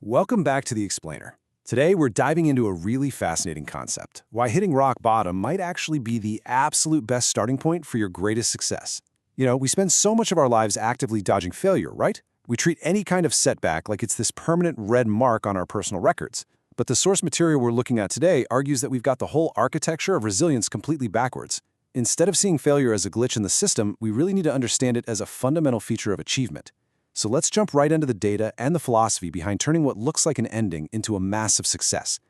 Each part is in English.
Welcome back to The Explainer. Today, we're diving into a really fascinating concept, why hitting rock bottom might actually be the absolute best starting point for your greatest success. We spend so much of our lives actively dodging failure, right? We treat any kind of setback like it's this permanent red mark on our personal records. But the source material we're looking at today argues that we've got the whole architecture of resilience completely backwards. Instead of seeing failure as a glitch in the system, we really need to understand it as a fundamental feature of achievement. So let's jump right into the data and the philosophy behind turning what looks like an ending into a massive success.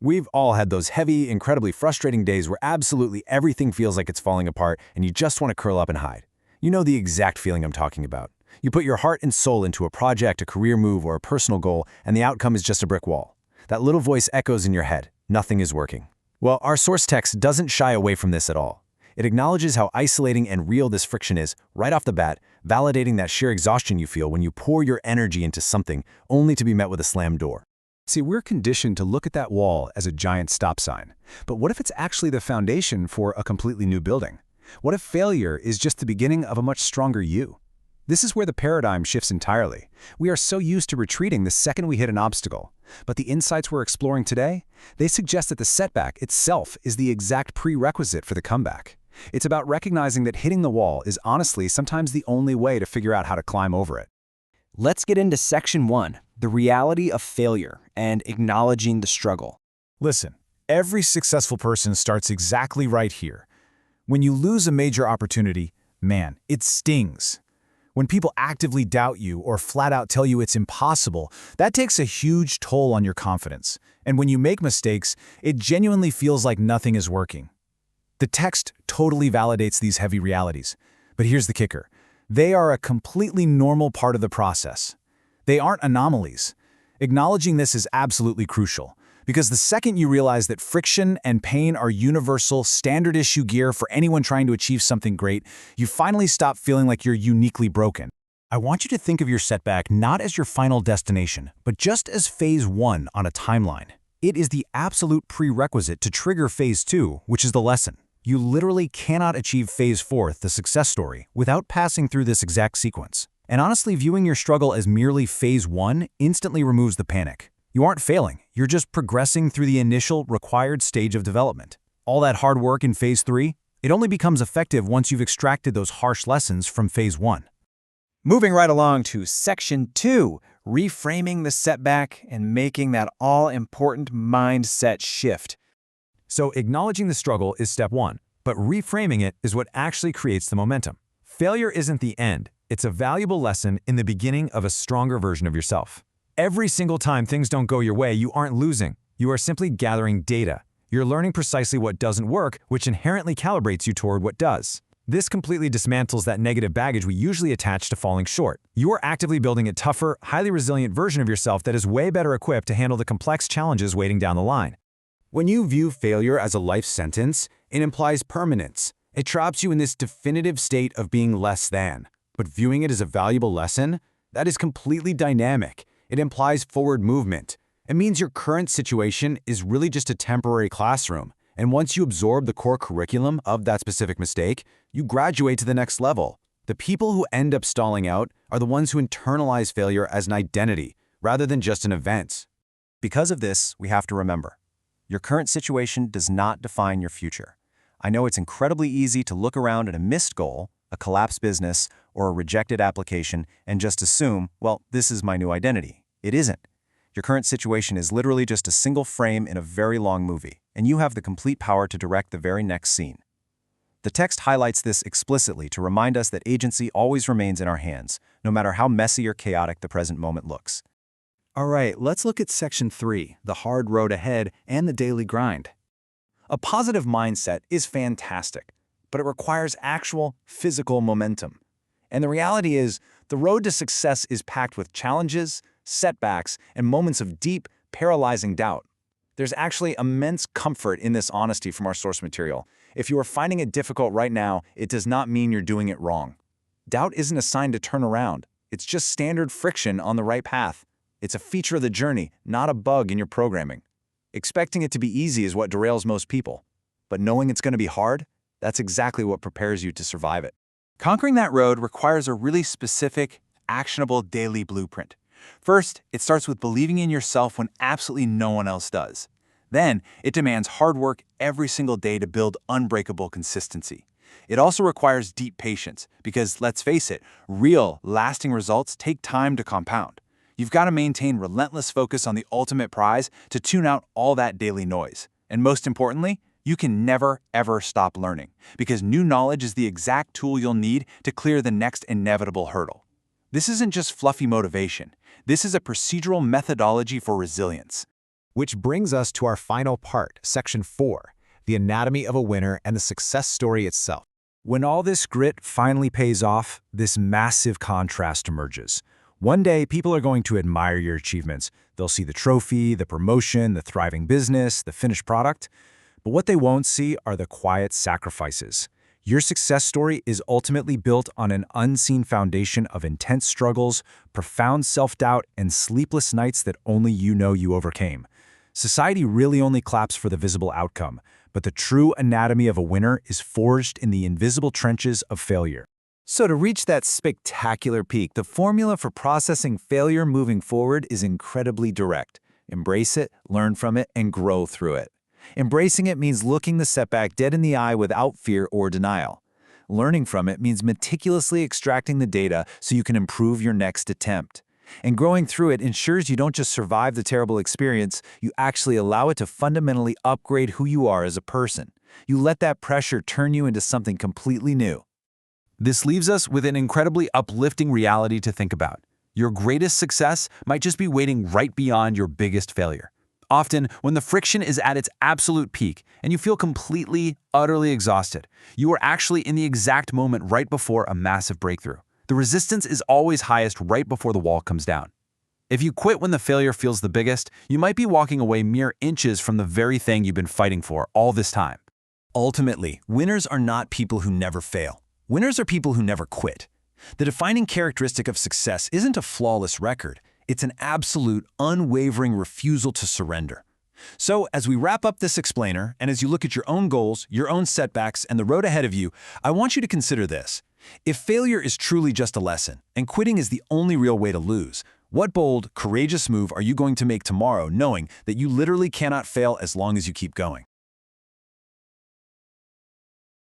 We've all had those heavy, incredibly frustrating days where absolutely everything feels like it's falling apart and you just want to curl up and hide. You know the exact feeling I'm talking about. You put your heart and soul into a project, a career move, or a personal goal, and the outcome is just a brick wall. That little voice echoes in your head. Nothing is working. Well, our source text doesn't shy away from this at all. It acknowledges how isolating and real this friction is right off the bat, validating that sheer exhaustion you feel when you pour your energy into something only to be met with a slammed door. See, we're conditioned to look at that wall as a giant stop sign. But what if it's actually the foundation for a completely new building? What if failure is just the beginning of a much stronger you? This is where the paradigm shifts entirely. We are so used to retreating the second we hit an obstacle. But the insights we're exploring today, they suggest that the setback itself is the exact prerequisite for the comeback. It's about recognizing that hitting the wall is honestly sometimes the only way to figure out how to climb over it. Let's get into Section 1, the reality of failure and acknowledging the struggle. Listen, every successful person starts exactly right here. When you lose a major opportunity, man, it stings. When people actively doubt you or flat out tell you it's impossible, that takes a huge toll on your confidence. And when you make mistakes, it genuinely feels like nothing is working. The text totally validates these heavy realities. But here's the kicker. They are a completely normal part of the process. They aren't anomalies. Acknowledging this is absolutely crucial, because the second you realize that friction and pain are universal, standard-issue gear for anyone trying to achieve something great, you finally stop feeling like you're uniquely broken. I want you to think of your setback not as your final destination, but just as phase 1 on a timeline. It is the absolute prerequisite to trigger phase 2, which is the lesson. You literally cannot achieve phase 4, the success story, without passing through this exact sequence. And honestly, viewing your struggle as merely phase 1 instantly removes the panic. You aren't failing, you're just progressing through the initial required stage of development. All that hard work in phase 3, it only becomes effective once you've extracted those harsh lessons from phase 1. Moving right along to Section 2, reframing the setback and making that all-important mindset shift. So acknowledging the struggle is step 1, but reframing it is what actually creates the momentum. Failure isn't the end. It's a valuable lesson in the beginning of a stronger version of yourself. Every single time things don't go your way, you aren't losing. You are simply gathering data. You're learning precisely what doesn't work, which inherently calibrates you toward what does. This completely dismantles that negative baggage we usually attach to falling short. You are actively building a tougher, highly resilient version of yourself that is way better equipped to handle the complex challenges waiting down the line. When you view failure as a life sentence, it implies permanence. It traps you in this definitive state of being less than. But viewing it as a valuable lesson, that is completely dynamic. It implies forward movement. It means your current situation is really just a temporary classroom. And once you absorb the core curriculum of that specific mistake, you graduate to the next level. The people who end up stalling out are the ones who internalize failure as an identity, rather than just an event. Because of this, we have to remember, your current situation does not define your future. I know it's incredibly easy to look around at a missed goal, a collapsed business, or a rejected application and just assume, well, this is my new identity. It isn't. Your current situation is literally just a single frame in a very long movie, and you have the complete power to direct the very next scene. The text highlights this explicitly to remind us that agency always remains in our hands, no matter how messy or chaotic the present moment looks. All right, let's look at Section 3, the hard road ahead and the daily grind. A positive mindset is fantastic, but it requires actual physical momentum. And the reality is, the road to success is packed with challenges, setbacks, and moments of deep, paralyzing doubt. There's actually immense comfort in this honesty from our source material. If you are finding it difficult right now, it does not mean you're doing it wrong. Doubt isn't a sign to turn around. It's just standard friction on the right path. It's a feature of the journey, not a bug in your programming. Expecting it to be easy is what derails most people. But knowing it's going to be hard, that's exactly what prepares you to survive it. Conquering that road requires a really specific, actionable daily blueprint. First, it starts with believing in yourself when absolutely no one else does. Then, it demands hard work every single day to build unbreakable consistency. It also requires deep patience because, let's face it, real, lasting results take time to compound. You've got to maintain relentless focus on the ultimate prize to tune out all that daily noise. And most importantly, you can never, ever stop learning because new knowledge is the exact tool you'll need to clear the next inevitable hurdle. This isn't just fluffy motivation. This is a procedural methodology for resilience. Which brings us to our final part, Section 4, the anatomy of a winner and the success story itself. When all this grit finally pays off, this massive contrast emerges. One day, people are going to admire your achievements. They'll see the trophy, the promotion, the thriving business, the finished product. But what they won't see are the quiet sacrifices. Your success story is ultimately built on an unseen foundation of intense struggles, profound self-doubt, and sleepless nights that only you know you overcame. Society really only claps for the visible outcome, but the true anatomy of a winner is forged in the invisible trenches of failure. So to reach that spectacular peak, the formula for processing failure moving forward is incredibly direct. Embrace it, learn from it, and grow through it. Embracing it means looking the setback dead in the eye without fear or denial. Learning from it means meticulously extracting the data so you can improve your next attempt. And growing through it ensures you don't just survive the terrible experience, you actually allow it to fundamentally upgrade who you are as a person. You let that pressure turn you into something completely new. This leaves us with an incredibly uplifting reality to think about. Your greatest success might just be waiting right beyond your biggest failure. Often, when the friction is at its absolute peak and you feel completely, utterly exhausted, you are actually in the exact moment right before a massive breakthrough. The resistance is always highest right before the wall comes down. If you quit when the failure feels the biggest, you might be walking away mere inches from the very thing you've been fighting for all this time. Ultimately, winners are not people who never fail. Winners are people who never quit. The defining characteristic of success isn't a flawless record. It's an absolute, unwavering refusal to surrender. So, as we wrap up this explainer, and as you look at your own goals, your own setbacks, and the road ahead of you, I want you to consider this. If failure is truly just a lesson, and quitting is the only real way to lose, what bold, courageous move are you going to make tomorrow knowing that you literally cannot fail as long as you keep going?